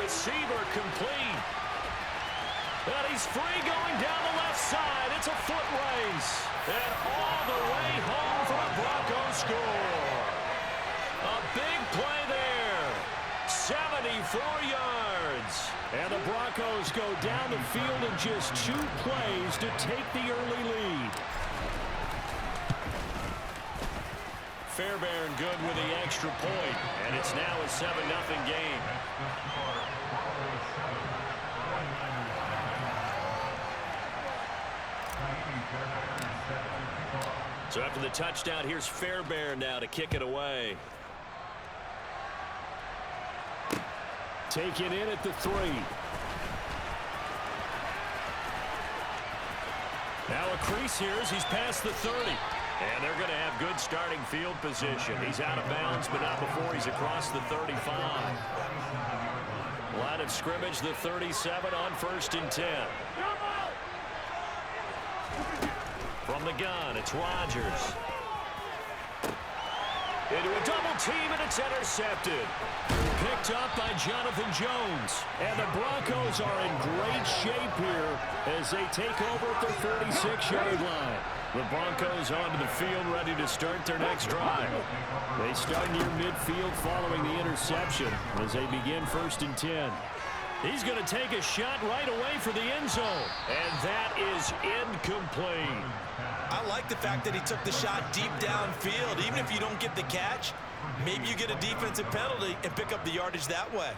receiver complete. And he's free going down the left side. It's a foot race. And all the way home for a Broncos score. A big play there. 74 yards. And the Broncos go down the field in just 2 plays to take the early lead. Fairbairn good with the extra point. And it's now a 7-0 game. So after the touchdown, here's Fairbairn now to kick it away. Taken in at the 3. Now a crease here as he's past the 30. And they're going to have good starting field position. He's out of bounds, but not before he's across the 35. Line of scrimmage, the 37 on 1st and 10. From the gun, it's Rodgers. Into a double team, and it's intercepted. Picked up by Jonathan Jones. And the Broncos are in great shape here as they take over at the 36-yard line. The Broncos onto the field ready to start their next drive. They start near midfield following the interception as they begin 1st and 10. He's going to take a shot right away for the end zone. And that is incomplete. I like the fact that he took the shot deep downfield. Even if you don't get the catch, maybe you get a defensive penalty and pick up the yardage that way.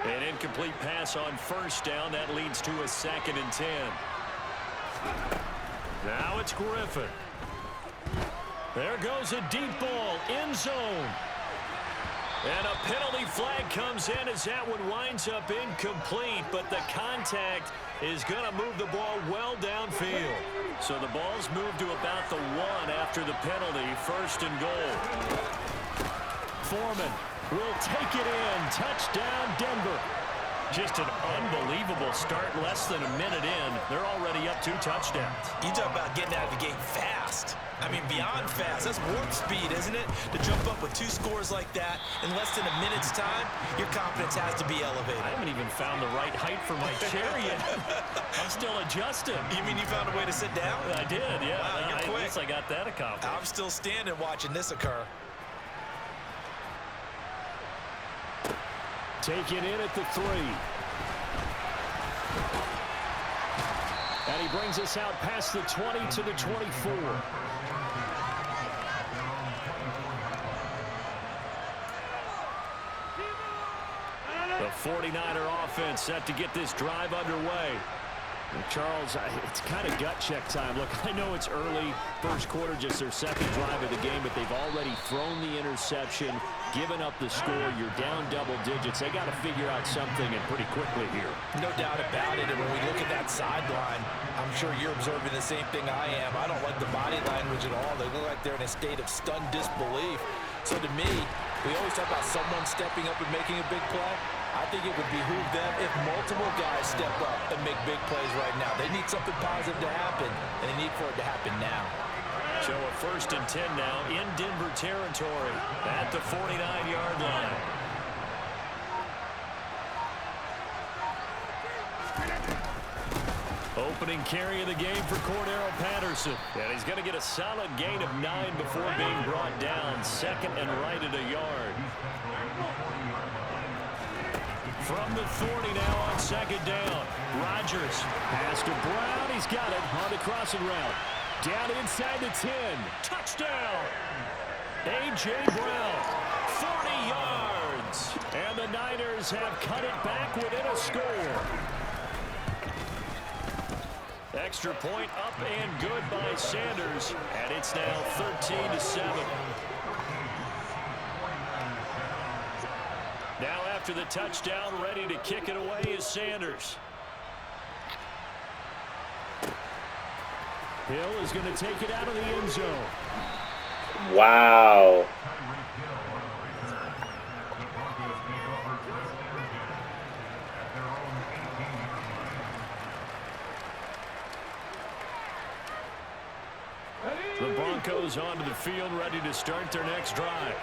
An incomplete pass on 1st down. That leads to a 2nd and 10. Now it's Griffin. There goes a deep ball, end zone. And a penalty flag comes in as that one winds up incomplete, but the contact is going to move the ball well downfield. So the ball's moved to about the 1 after the penalty, 1st and goal. Foreman will take it in. Touchdown, Denver. Just an unbelievable start, less than a minute in. They're already up 2 touchdowns. You talk about getting out of the gate fast. I mean, beyond fast. That's warp speed, isn't it? To jump up with 2 scores like that in less than a minute's time, your confidence has to be elevated. I haven't even found the right height for my chair yet. I'm still adjusting. You mean you found a way to sit down? I did, yeah. Wow, you're quick. At least I got that accomplished. I'm still standing watching this occur. Take it in at the 3. And he brings us out past the 20 to the 24. The 49er offense set to get this drive underway. And Charles, it's kind of gut check time. Look, I know it's early, 1st quarter, just their 2nd drive of the game, but they've already thrown the interception, given up the score. You're down double digits. They got to figure out something, and pretty quickly here. No doubt about it. And when we look at that sideline, I'm sure you're observing the same thing I am. I don't like the body language at all. They look like they're in a state of stunned disbelief. So to me, we always talk about someone stepping up and making a big play. I think it would behoove them if multiple guys step up and make big plays right now. They need something positive to happen, and they need for it to happen now. So a 1st and 10 now in Denver territory at the 49-yard line. Opening carry of the game for Cordero Patterson. And he's going to get a solid gain of 9 before being brought down. 2nd and right at a yard. From the 40 now on 2nd down. Rodgers pass to Brown. He's got it on the crossing route. Down inside the 10. Touchdown. A.J. Brown. 40 yards. And the Niners have cut it back within a score. Extra point up and good by Sanders. And it's now 13-7. Now after the touchdown, ready to kick it away is Sanders. Hill is going to take it out of the end zone. Wow. The Broncos onto the field ready to start their next drive.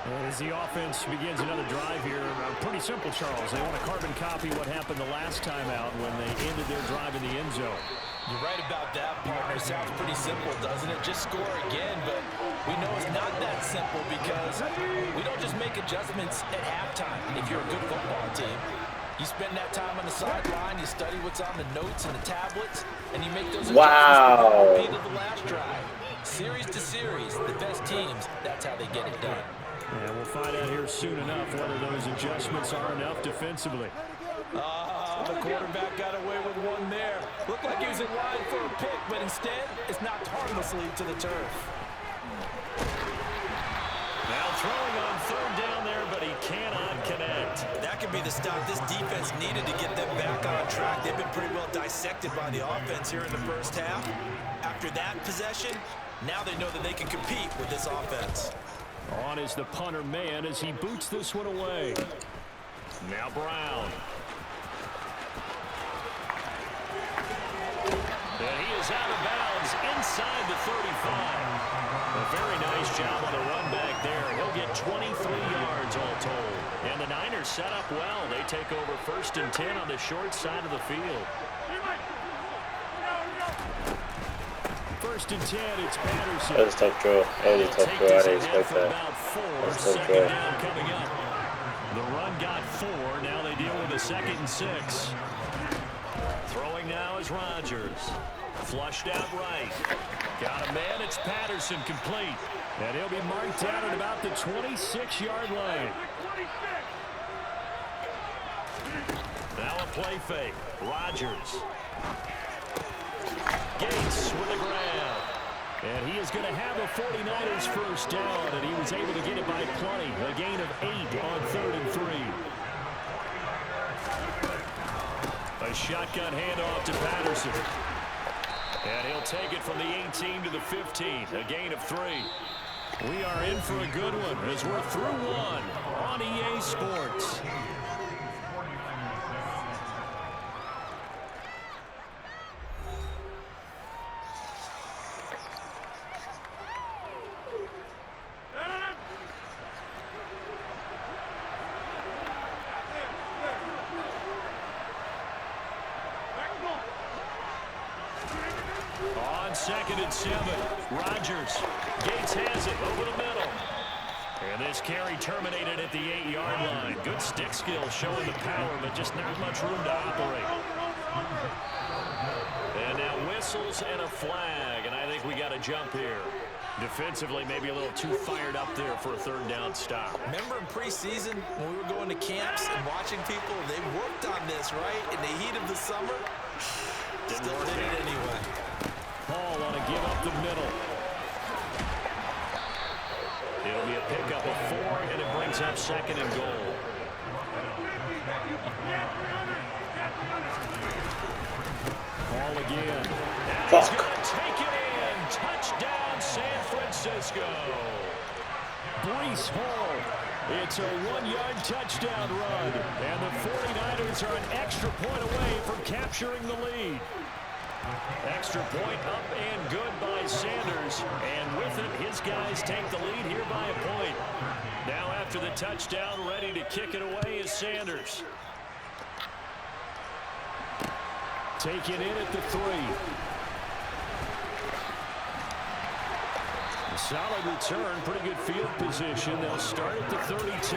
As the offense begins another drive here, pretty simple, Charles. They want to carbon copy what happened the last time out when they ended their drive in the end zone. You're right about that, partner. Sounds pretty simple, doesn't it? Just score again, but we know it's not that simple because we don't just make adjustments at halftime. If you're a good football team, you spend that time on the sideline, you study what's on the notes and the tablets, and you make those adjustments that beat of the last drive. Series to series, the best teams, that's how they get it done. Yeah, we'll find out here soon enough whether those adjustments are enough defensively. The quarterback got away with one there. Looked like he was in line for a pick, but instead, it's knocked harmlessly to the turf. Now throwing on third down there, but he cannot connect. That could be the stop this defense needed to get them back on track. They've been pretty well dissected by the offense here in the first half. After that possession, now they know that they can compete with this offense. On is the punter man as he boots this one away. Now Brown. And he is out of bounds inside the 35. A very nice job on the run back there. He'll get 23 yards all told. And the Niners set up well. They take over 1st and 10 on the short side of the field. 1st and 10, it's Patterson. That was a tough draw. That was a tough draw. I didn't expect that. That was a tough draw. Down coming up. The run got 4. Now they deal with a 2nd and 6. Throwing now is Rodgers. Flushed out right. Got a man. It's Patterson complete. And he'll be marked down at about the 26-yard line. Now a play fake. Rodgers. Gates with the grab. And he is going to have a 49ers first down, and he was able to get it by plenty. A gain of 8 on 3rd and 3. A shotgun handoff to Patterson. And he'll take it from the 18 to the 15. A gain of 3. We are in for a good one as we're through one on EA Sports. On 2nd and 7, Rodgers. Gates has it over the middle. And this carry terminated at the 8-yard line. Good stick skill showing the power, but just not much room to operate. And now whistles and a flag, and I think we got a jump here. Defensively, maybe a little too fired up there for a 3rd down stop. Remember in preseason when we were going to camps and watching people, they worked on this, right? In the heat of the summer, still did it anyway. Paul on a give up the middle. It'll be a pickup of 4, and it brings up 2nd and goal. Paul again. And he's going to take it in. Touchdown, San Francisco. Breece Hall. It's a 1-yard touchdown run. And the 49ers are an extra point away from capturing the lead. Extra point up and good by Sanders. And with it, his guys take the lead here by a point. Now after the touchdown, ready to kick it away is Sanders. Taken in at the 3. A solid return, pretty good field position. They'll start at the 32.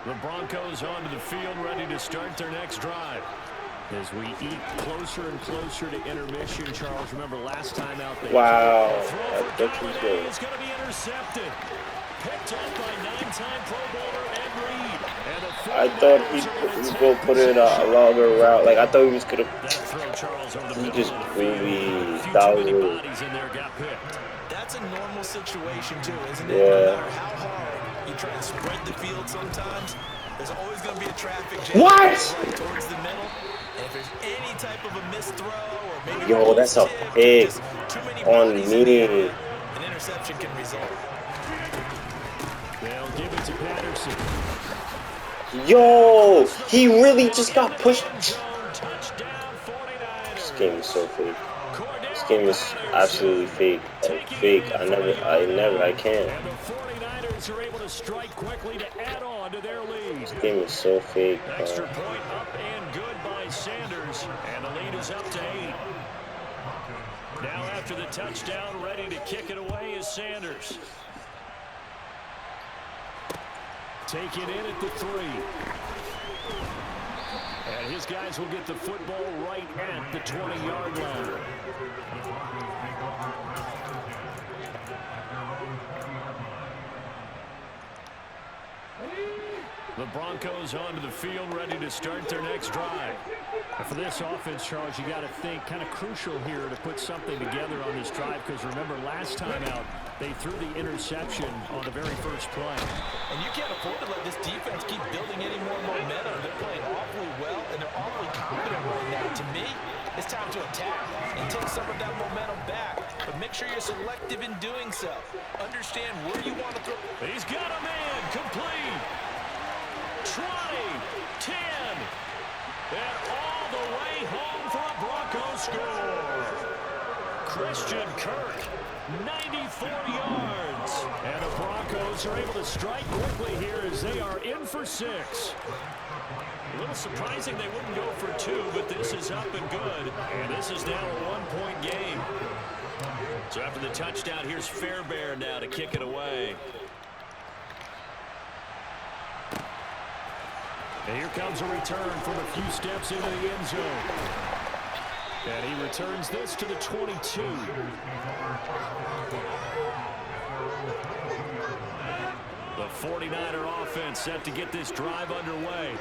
The Broncos onto the field, ready to start their next drive. As we eat closer and closer to intermission, Charles, remember last time out there. Wow. Throw for Galladay is going to be intercepted. Picked up by 9-time Pro Bowler Ed Reed. I thought he was going to put in a longer route. Like, I thought he was going to. He just really thought. That's a normal situation, too, isn't it? Yeah. No matter how hard you try to spread the field sometimes, there's always going to be a traffic jam. What? Right towards the middle. And if there's any type of a missed throw or maybe yo, that's a pick on me. An interception can result. They'll give it to Patterson. Yo, he really just got pushed. This game is so fake. This game is absolutely fake. Like, fake. I can't. And the 49ers are able to strike quickly to add on to their lead. This game is so fake, Extra point up and good by Sanders. And the lead is up to 8. Now after the touchdown, ready to kick it away is Sanders. Taken in at the 3. And his guys will get the football right at the 20-yard line. The Broncos onto the field, ready to start their next drive. And for this offense, Charles, you got to think kind of crucial here to put something together on this drive, because remember last time out they threw the interception on the very first play. And you can't afford to let this defense keep building any more momentum. They're playing awfully well, and they're awfully confident right now. To me, it's time to attack and take some of that momentum back. But make sure you're selective in doing so. Understand where you want to throw. He's got a man, complete. 20, 10, and all the way home for a Broncos score. Christian Kirk, 94 yards. And the Broncos are able to strike quickly here as they are in for 6. A little surprising they wouldn't go for 2, but this is up and good. And this is now a 1-point game. So after the touchdown, here's Fairbairn now to kick it away. And here comes a return from a few steps into the end zone. And he returns this to the 22. The 49er offense set to get this drive underway.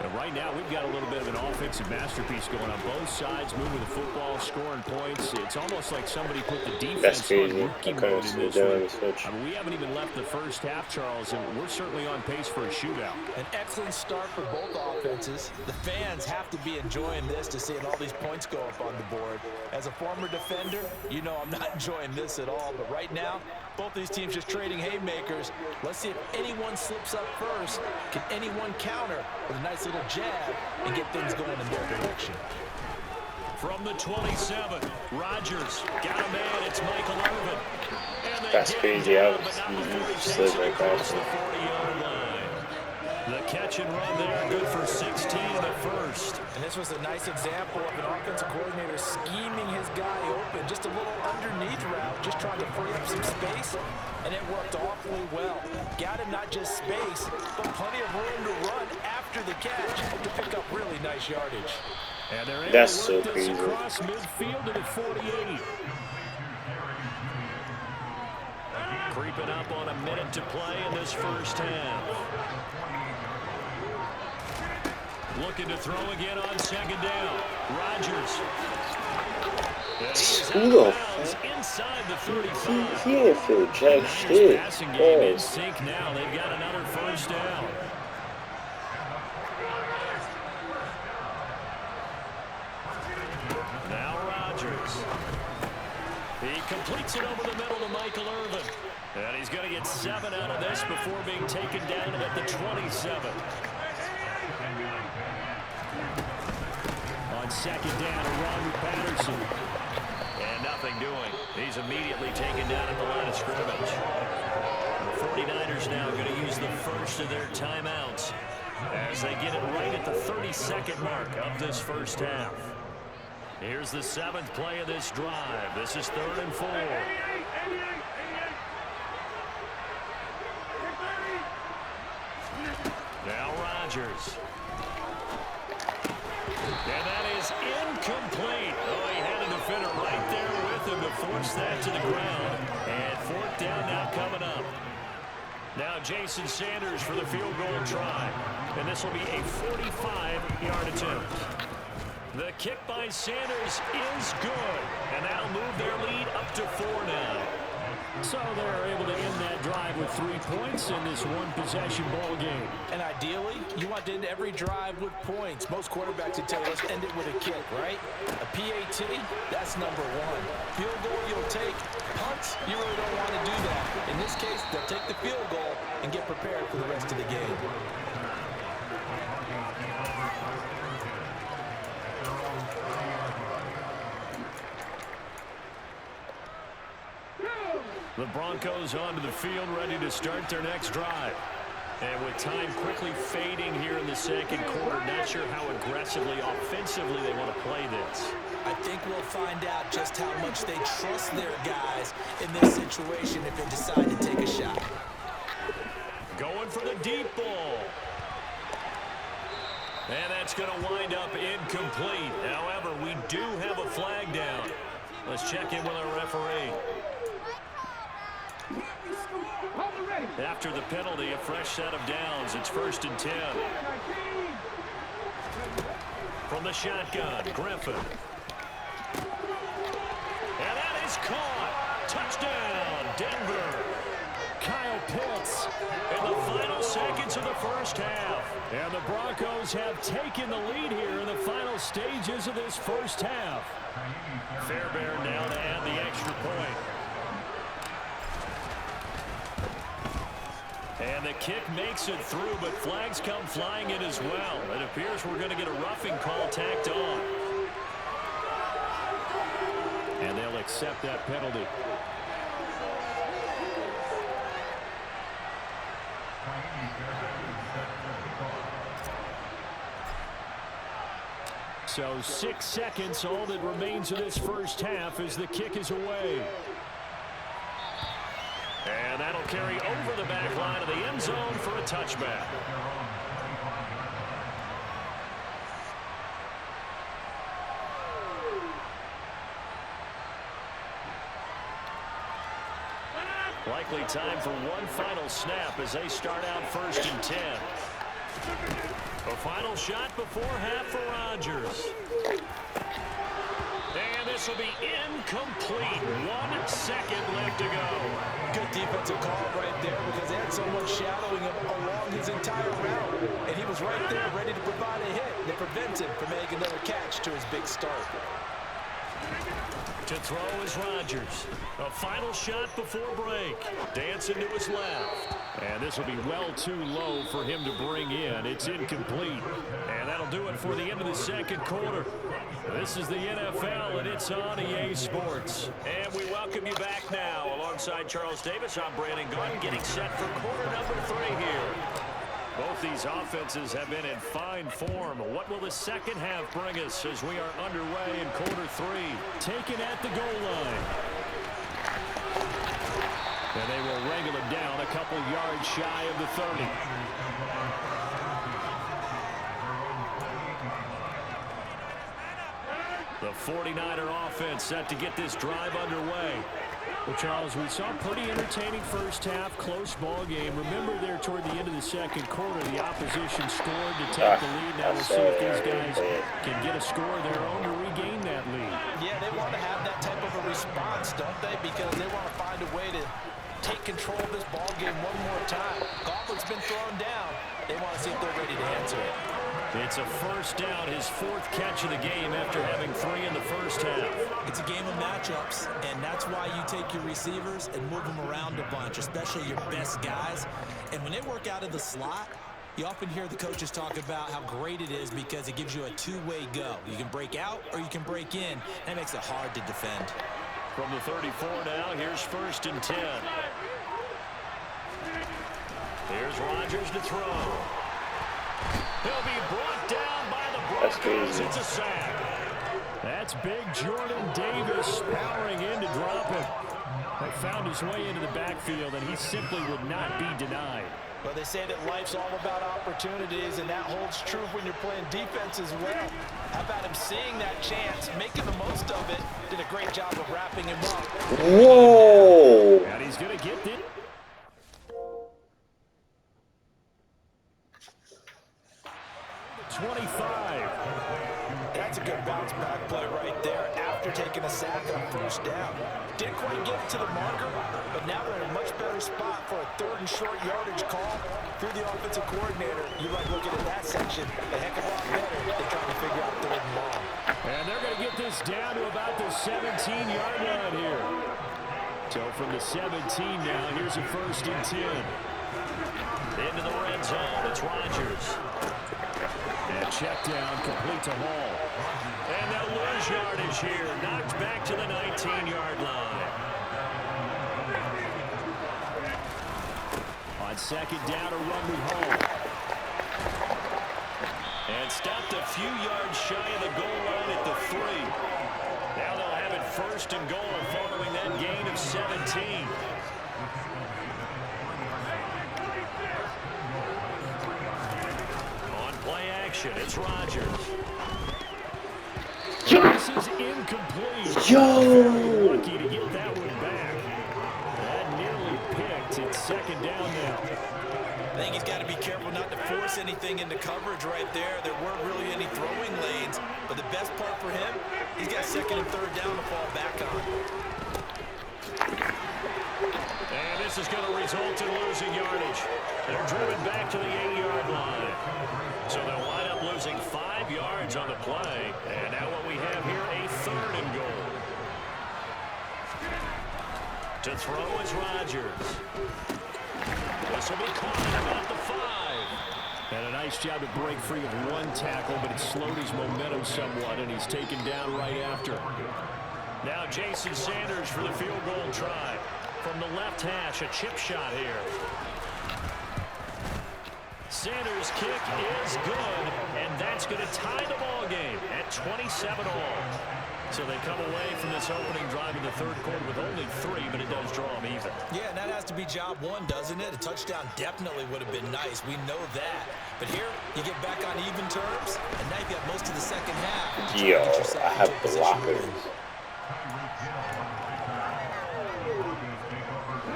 And right now, we've got a little bit of an offensive masterpiece going on both sides, moving the football, scoring points. It's almost like somebody put the defense on rookie mode in this one. I mean, we haven't even left the first half, Charles, and we're certainly on pace for a shootout. An excellent start for both offenses. The fans have to be enjoying this to seeing all these points go up on the board. As a former defender, you know I'm not enjoying this at all. But right now, both these teams just trading haymakers. Let's see if anyone slips up first. Can anyone counter with a nice little jab and get things going in their direction? From the 27, Rodgers got a man. It's Michael Irvin. That's crazy. I was slid right past the 40-yard line. The catch and run there, good for 16 in the first. And this was a nice example of an offensive coordinator scheming his guy open. Just a little underneath route, just trying to free up some space, and it worked awfully well. Got him not just space, but plenty of room to run after the catch to pick up really nice yardage. And they're able That's to work so this crazy. across midfield to the 48. Creeping up on a minute to play in this first half. Looking to throw again on second down. Rodgers. Who the fuck? Inside the 35. He didn't feel jack shit. Passing game in sync now. They've got another first down. Now Rodgers. He completes it over the middle to Michael Irvin. And he's going to get 7 out of this before being taken down at the 27. On second down, a run with Patterson. And nothing doing. He's immediately taken down at the line of scrimmage. The 49ers now going to use the first of their timeouts as they get it right at the 32nd mark of this first half. Here's the 7th play of this drive. This is 3rd and 4. Now Rodgers. And that is incomplete. Oh, he had a defender right there with him to force that to the ground. And 4th down now coming up. Now Jason Sanders for the field goal try. And this will be a 45-yard attempt. The kick by Sanders is good. And that'll move their lead up to 4 now. So they're able to end that drive with 3 points in this one-possession ball game. And ideally, you want to end every drive with points. Most quarterbacks would tell you, let's end it with a kick, right? A PAT, that's number 1. Field goal you'll take. Punts, you really don't want to do that. In this case, they'll take the field goal and get prepared for the rest of the game. The Broncos onto the field, ready to start their next drive. And with time quickly fading here in the second quarter, not sure how aggressively, offensively they want to play this. I think we'll find out just how much they trust their guys in this situation if they decide to take a shot. Going for the deep ball. And that's going to wind up incomplete. However, we do have a flag down. Let's check in with our referee. After the penalty, a fresh set of downs. It's 1st and 10. From the shotgun, Griffin. And that is caught. Touchdown, Denver. Kyle Pitts in the final seconds of the first half. And the Broncos have taken the lead here in the final stages of this first half. Fairbairn now to add the extra point. And the kick makes it through, but flags come flying in as well. It appears we're going to get a roughing call tacked on. And they'll accept that penalty. So 6 seconds, all that remains of this first half as the kick is away. And that'll carry over the back line of the end zone for a touchback. Likely time for one final snap as they start out 1st and 10. A final shot before half for Rodgers. And this will be incomplete. 1 second left to go. Good defensive call right there because they had someone shadowing him along his entire route. And he was right there ready to provide a hit that prevents him from making another catch to his big start. To throw is Rodgers. A final shot before break. Dancing to his left. And this will be well too low for him to bring in. It's incomplete. And that'll do it for the end of the second quarter. This is the NFL, and it's on EA Sports. And we welcome you back now. Alongside Charles Davis, I'm Brandon Gordon, getting set for quarter number 3 here. Both these offenses have been in fine form. What will the second half bring us as we are underway in quarter 3? Taken at the goal line. And they will wrangle it down a couple yards shy of the 30. The 49er offense set to get this drive underway. Well, Charles, we saw a pretty entertaining first half, close ball game. Remember there toward the end of the second quarter, the opposition scored to take the lead. Now we'll see if these guys can get a score of their own to regain that lead. Yeah, they want to have that type of a response, don't they? Because they want to find a way to take control of this ball game one more time. Gauntlet's been thrown down. They want to see if they're ready to answer it. It's a first down, his 4th catch of the game after having 3 in the first half. It's a game of matchups, and that's why you take your receivers and move them around a bunch, especially your best guys. And when they work out of the slot, you often hear the coaches talk about how great it is because it gives you a two-way go. You can break out or you can break in. That makes it hard to defend. From the 34 now, here's 1st and 10. Here's Rodgers to throw. He'll be brought down by the Broncos. It's a sack. That's big Jordan Davis powering in to drop him. He found his way into the backfield, and he simply would not be denied. Well, they say that life's all about opportunities, and that holds true when you're playing defense as well. How about him seeing that chance, making the most of it, did a great job of wrapping him up. Whoa! And he's going to get it. That's a good bounce back play right there after taking a sack on 1st down. Didn't quite get it to the marker, but now they're in a much better spot for a 3rd and short yardage call. Through the offensive coordinator, you like looking at that section a heck of a lot better. They're trying to figure out 3rd and long. And they're going to get this down to about the 17-yard line here. So from the 17 now, here's a 1st and 10. Into the red zone, it's Rodgers. And check down, complete to Hall. And they'll lose yardage here. Knocked back to the 19-yard line. On second down, a run move home. And stopped a few yards shy of the goal line at the 3. Now they'll have it first and goal following that gain of 17. On play action, it's Rodgers. This is incomplete. Yo! Lucky to get that one back. That nearly picked. It's second down now. I think he's got to be careful not to force anything into coverage right there. There weren't really any throwing lanes, but the best part for him, he's got second and third down to fall back on. And this is going to result in losing yardage. They're driven back to the 8-yard line. So they'll wind up losing 5 yards on the play. And now what we have here, a third and goal. To throw is Rodgers. This will be caught at about the 5. And a nice job to break free of one tackle, but it slowed his momentum somewhat, and he's taken down right after. Now Jason Sanders for the field goal try. From the left hash, a chip shot here. Sanders' kick is good, and that's going to tie the ball game at 27 all. So they come away from this opening drive in the third quarter with only 3, but it does draw them even. Yeah, and that has to be job one, doesn't it? A touchdown definitely would have been nice. We know that. But here, you get back on even terms, and now you've got most of the second half. Yo, I have blockers.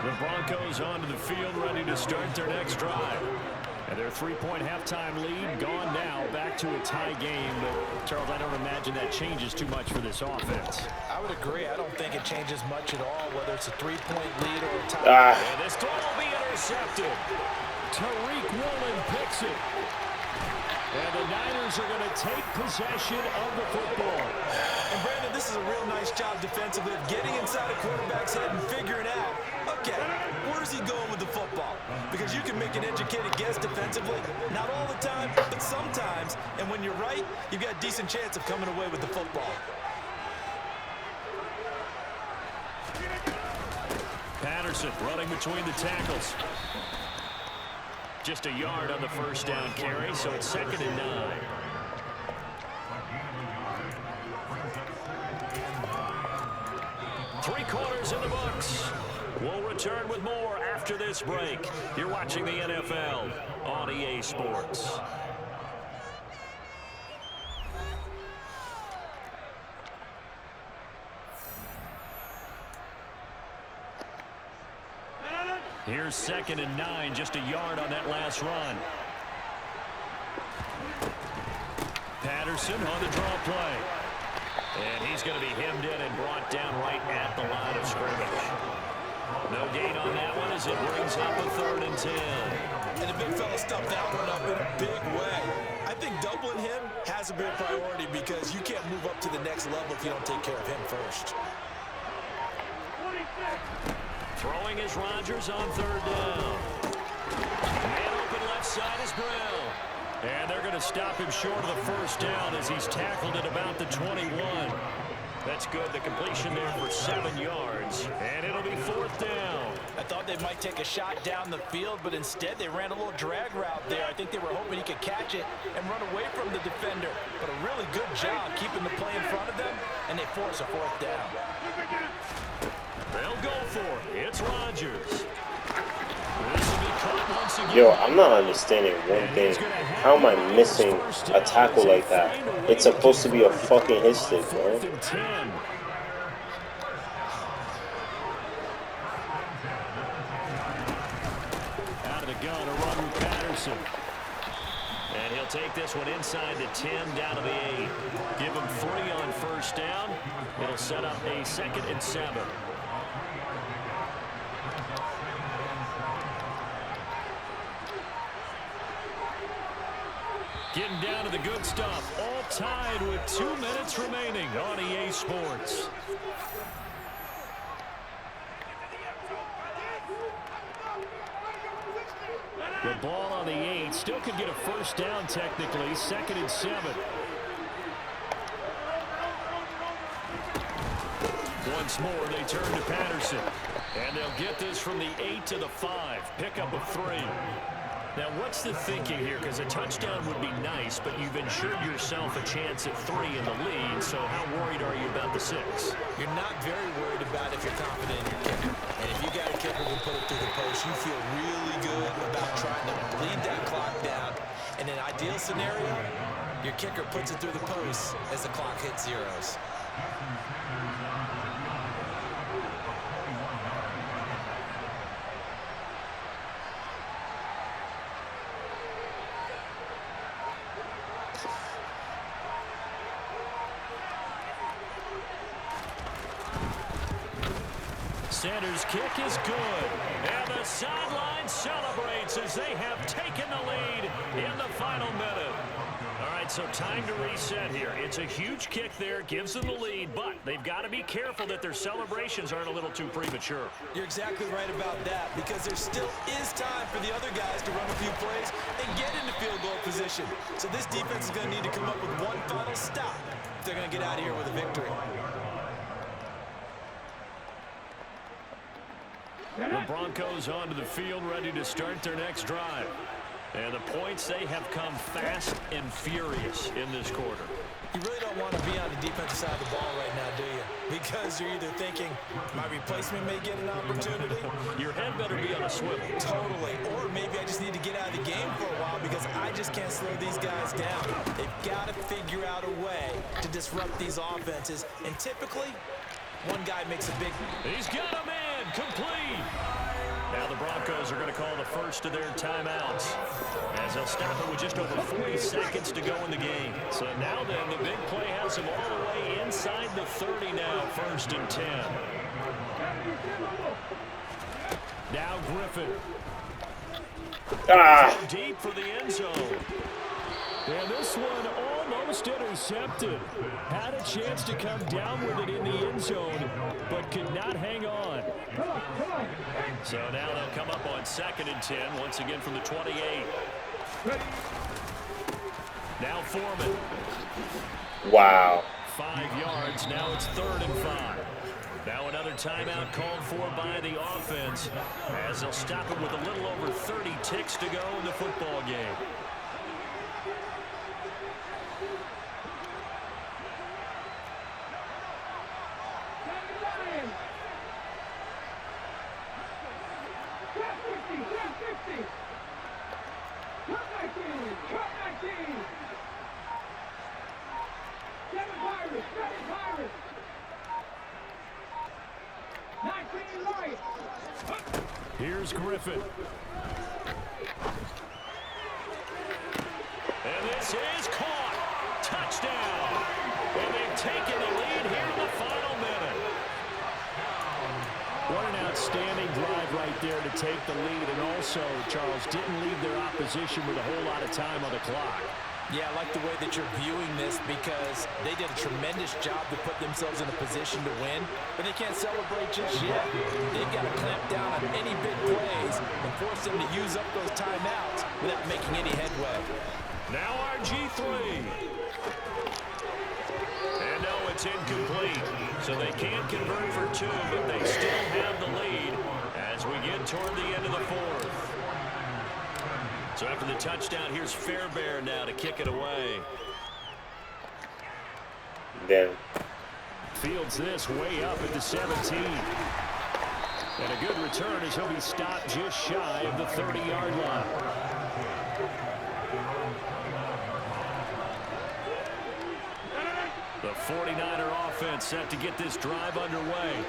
The Broncos onto the field, ready to start their next drive. And their 3-point halftime lead gone now, back to a tie game. But, Charles, I don't imagine that changes too much for this offense. I would agree. I don't think it changes much at all, whether it's a 3-point lead or a tie. And this throw will be intercepted. Tariq Woolen picks it. And the Niners are going to take possession of the football. And, Brandon, this is a real nice job defensively of getting inside a quarterback's head and figuring out, okay, where's he going with the football? Because you can make an educated guess defensively. Not all the time, but sometimes. And when you're right, you've got a decent chance of coming away with the football. Patterson running between the tackles. Just a yard on the first down carry, so it's second and 9. Three quarters in the books. We'll return with more after this break. You're watching the NFL on EA Sports. Here's second and 9, just a yard on that last run. Patterson on the draw play. And he's going to be hemmed in and brought down right at the line of scrimmage. No gain on that one as it brings up a third and 10. And the big fella stuffed that one up in a big way. I think doubling him has to be a priority because you can't move up to the next level if you don't take care of him first. Throwing is Rodgers on third down. Man open left side is Brown. And they're going to stop him short of the first down as he's tackled at about the 21. That's good. The completion there for 7 yards. And it'll be fourth down. I thought they might take a shot down the field, but instead they ran a little drag route there. I think they were hoping he could catch it and run away from the defender. But a really good job keeping the play in front of them, and they force a fourth down. They'll go for it. It's Rodgers. This will be caught once again. Yo, I'm not understanding one thing. How am I missing a tackle like that? It's supposed to be a fucking hit stick, bro. Out of the gun, a run with Patterson. And he'll take this one inside the 10, down to the 8. Give him 3 on first down. It'll set up a second and 7. Getting down to the good stuff. All tied with 2 minutes remaining on EA Sports. The ball on the 8. Still could get a first down technically. Second and 7. Once more, they turn to Patterson. And they'll get this from the 8 to the 5. Pickup of 3. Now, what's the thinking here? Because a touchdown would be nice, but you've ensured yourself a chance at 3 in the lead, so how worried are you about the 6? You're not very worried about if you're confident in your kicker. And if you got a kicker who can put it through the post, you feel really good about trying to bleed that clock down. In an ideal scenario, your kicker puts it through the post as the clock hits zeros. Sanders' kick is good. And the sideline celebrates as they have taken the lead in the final minute. All right, so time to reset here. It's a huge kick there, gives them the lead, but they've got to be careful that their celebrations aren't a little too premature. You're exactly right about that, because there still is time for the other guys to run a few plays and get into field goal position. So this defense is going to need to come up with one final stop if they're going to get out of here with a victory. The Broncos onto the field, ready to start their next drive. And the points, they have come fast and furious in this quarter. You really don't want to be on the defensive side of the ball right now, do you? Because you're either thinking, my replacement may get an opportunity. Your head better be on a swivel. Totally. Or maybe I just need to get out of the game for a while because I just can't slow these guys down. They've got to figure out a way to disrupt these offenses. And typically, one guy makes a big... He's got a man, complete. Now the Broncos are going to call the first of their timeouts as they'll stop it with just over 40 seconds to go in the game. So now then, the big play has them all the way inside the 30 now, 1st and 10. Now Griffin. Deep for the end zone. And this one almost intercepted. Had a chance to come down with it in the end zone, but could not hang on. So now they'll come up on 2nd and 10, once again from the 28. Now Foreman. Wow. 5 yards, now it's 3rd and 5. Now another timeout called for by the offense as they'll stop it with a little over 30 ticks to go in the football game. Here's Griffin. And this is caught. Touchdown. And they've taken the lead here in the final minute. What an outstanding drive right there to take the lead. And also, Charles, didn't leave their opposition with a whole lot of time on the clock. Yeah, I like the way that you're viewing this because they did a tremendous job to put themselves in a position to win, but they can't celebrate just yet. They've got to clamp down on any big plays and force them to use up those timeouts without making any headway. Now RG3. And no, it's incomplete. So they can't convert for 2, but they still have the lead as we get toward the end of the 4th. So after the touchdown, here's Fairbairn now to kick it away. Then Fields this way up at the 17. And a good return as he'll be stopped just shy of the 30-yard line. The 49er offense set to get this drive underway.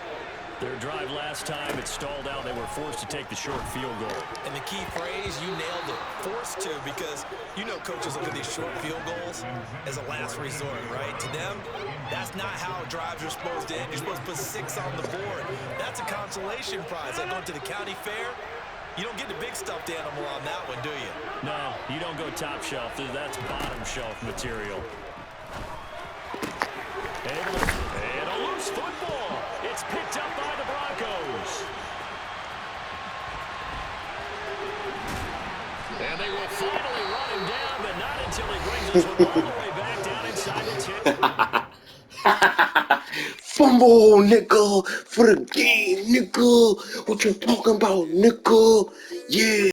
Their drive last time, it stalled out. They were forced to take the short field goal. And the key phrase, you nailed it, forced to, because you know coaches look at these short field goals as a last resort, right? To them, that's not how drives are supposed to end. You're supposed to put 6 on the board. That's a consolation prize. Like going to the county fair, you don't get the big stuffed animal on that one, do you? No, you don't go top shelf. That's bottom shelf material. And a loose football. It's picked up by the Broncos. And they will finally run him down, but not until he brings this one all the way back down inside the 10. Fumble, nigga, for the game, nigga. What you talking about, nigga? Yeah.